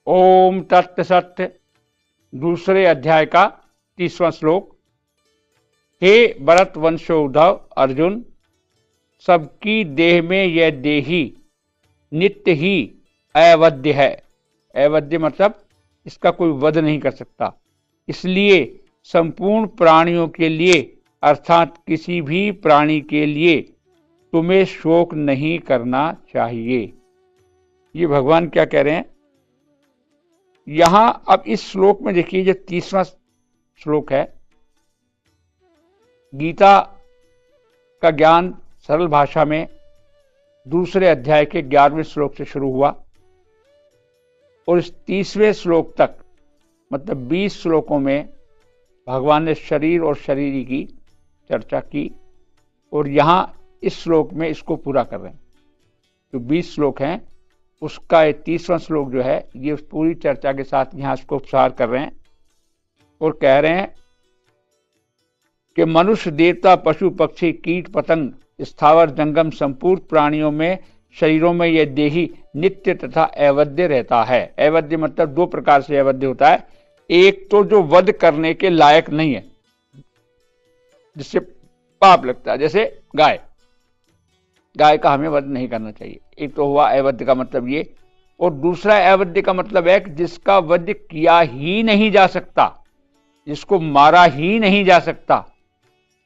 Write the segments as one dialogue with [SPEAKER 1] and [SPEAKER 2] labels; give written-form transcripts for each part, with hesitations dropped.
[SPEAKER 1] ओम तत्त सत्य दूसरे अध्याय का 30वां श्लोक। हे भरत वंशोद्धव अर्जुन, सबकी देह में यह देही नित्य ही अवध्य है। अवध्य मतलब इसका कोई वध नहीं कर सकता। इसलिए संपूर्ण प्राणियों के लिए अर्थात किसी भी प्राणी के लिए तुम्हें शोक नहीं करना चाहिए। ये भगवान क्या कह रहे हैं यहां। अब इस श्लोक में देखिए, जो 30वां श्लोक है, गीता का ज्ञान सरल भाषा में दूसरे अध्याय के 11वें श्लोक से शुरू हुआ और इस 30वें श्लोक तक मतलब 20 श्लोकों में भगवान ने शरीर और शरीरी की चर्चा की और यहां इस श्लोक में इसको पूरा कर रहे हैं। जो 20 श्लोक हैं उसका ये 30वां श्लोक जो है ये पूरी चर्चा के साथ यहां इसको उपसार कर रहे हैं और कह रहे हैं कि मनुष्य, देवता, पशु, पक्षी, कीट, पतंग, स्थावर, जंगम संपूर्ण प्राणियों में शरीरों में यह देही नित्य तथा अवध्य रहता है। अवध्य मतलब दो प्रकार से अवध्य होता है। एक तो जो वध करने के लायक नहीं है, जिससे पाप लगता है, जैसे गाय का हमें वध नहीं करना चाहिए। एक तो हुआ अवध्य का मतलब ये, और दूसरा अवध्य का मतलब है कि जिसका वध किया ही नहीं जा सकता, जिसको मारा ही नहीं जा सकता।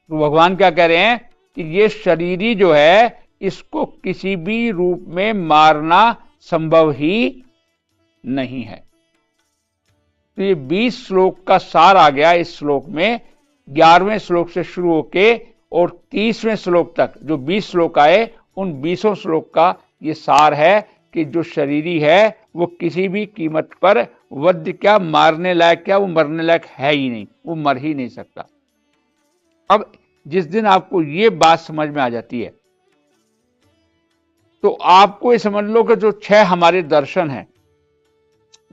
[SPEAKER 1] तो भगवान क्या कह रहे हैं कि ये शरीरी जो है इसको किसी भी रूप में मारना संभव ही नहीं है। तो ये 20 श्लोक का सार आ गया इस श्लोक में। 11वें श्लोक से शुरू होके और 30वें श्लोक तक जो 20 श्लोक आए, उन 20 श्लोक का ये सार है कि जो शरीरी है वो किसी भी कीमत पर वध क्या, मारने लायक क्या, वो मरने लायक है ही नहीं, वो मर ही नहीं सकता। अब जिस दिन आपको ये बात समझ में आ जाती है तो आपको ये समझ लो कि जो 6 हमारे दर्शन हैं,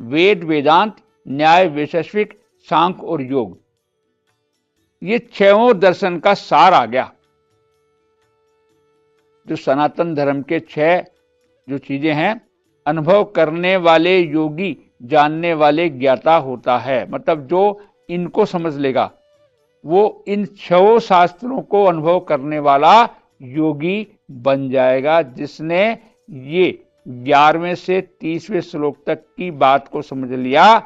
[SPEAKER 1] वेद, वेदांत, न्याय, वैशेषिक, सांख्य और योग, ये 6 दर्शन का सार आ गया। जो सनातन धर्म के 6 जो चीजें हैं, अनुभव करने वाले योगी, जानने वाले ज्ञाता होता है। मतलब जो इनको समझ लेगा वो इन 6 शास्त्रों को अनुभव करने वाला योगी बन जाएगा। जिसने ये 11वें से 30वें श्लोक तक की बात को समझ लिया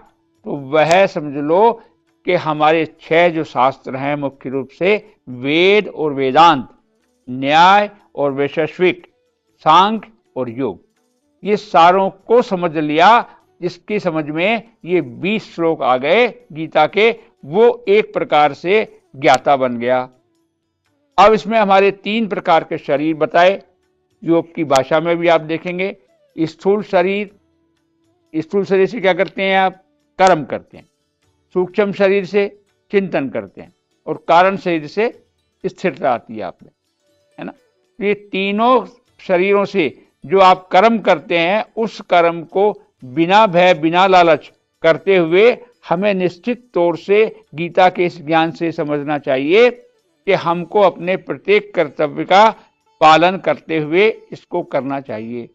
[SPEAKER 1] तो वह समझ लो कि हमारे 6 जो शास्त्र हैं, मुख्य रूप से वेद और वेदांत, न्याय और वैशेषिक, सांख्य और योग, ये सारों को समझ लिया। जिसकी समझ में ये 20 श्लोक आ गए गीता के, वो एक प्रकार से ज्ञाता बन गया। अब इसमें हमारे 3 प्रकार के शरीर बताए। योग की भाषा में भी आप देखेंगे, स्थूल शरीर से क्या करते हैं आप, कर्म करते हैं। सूक्ष्म शरीर से चिंतन करते हैं और कारण शरीर से स्थिरता आती है आप में, है ना। ये तीनों शरीरों से जो आप कर्म करते हैं, उस कर्म को बिना भय बिना लालच करते हुए हमें निश्चित तौर से गीता के इस ज्ञान से समझना चाहिए कि हमको अपने प्रत्येक कर्तव्य का पालन करते हुए इसको करना चाहिए,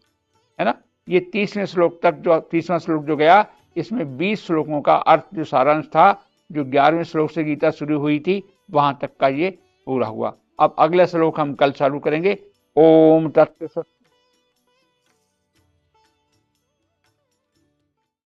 [SPEAKER 1] है ना। ये 30वें श्लोक तक जो 30वां श्लोक जो गया, इसमें 20 श्लोकों का अर्थ जो सारांश था, जो 11वें श्लोक से गीता शुरू हुई थी, वहां तक का ये पूरा हुआ। अब अगला श्लोक हम कल चालू करेंगे। ओम तत्सत।